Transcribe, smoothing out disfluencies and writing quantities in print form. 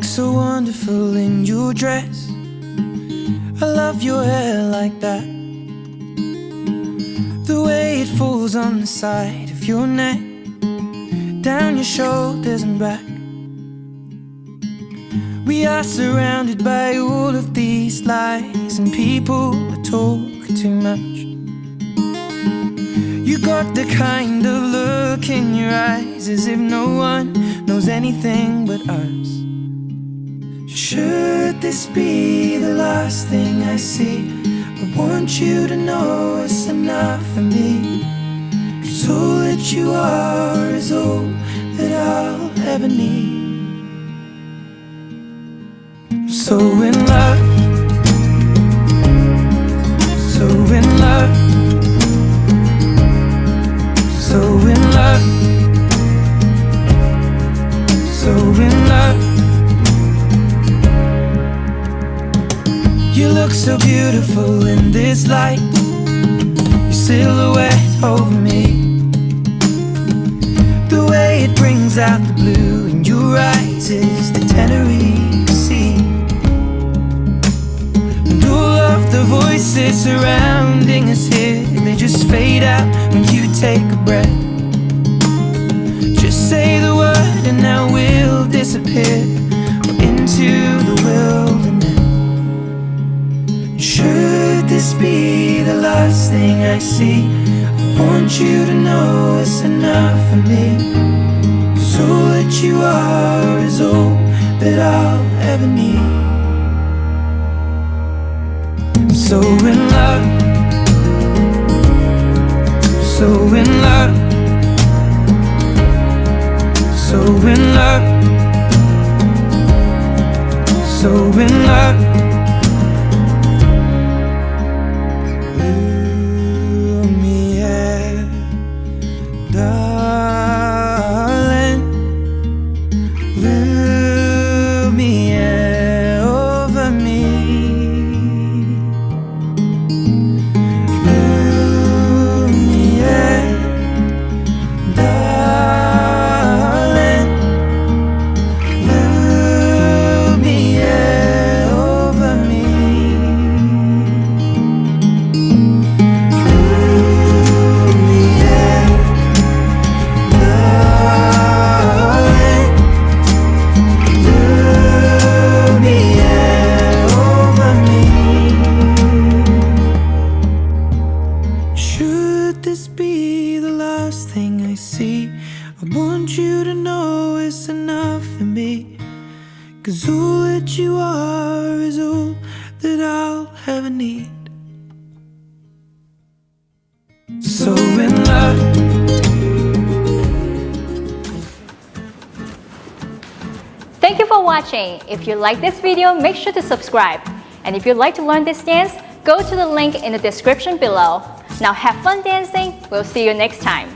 look so wonderful in your dress. I love your hair like that, the way it falls on the side of your neck, down your shoulders and back. We are surrounded by all of these lies, and people that talk too much. You got the kind of look in your eyes as if no one knows anything but us. Should this be the last thing I see, I want you to know it's enough for me. 'Cause all that you are is all that I'll ever need. So in love, so in love, so in love, so in love. You look so beautiful in this light, your silhouette over me, the way it brings out the blue in your eyes is the Tenerife sea. And all of the voices surrounding us here, they just fade out when you take a breath. Just say the word and now we'll disappear into the wilderness. Should this be the last thing I see, I want you to know it's enough for me. 'Cause all that you are is all that I'll ever need. I'm so in love, so in love, so in love, so in love. Thank you for watching. If you like this video, make sure to subscribe. And if you'd like to learn this dance, go to the link in the description below. Now have fun dancing. We'll see you next time.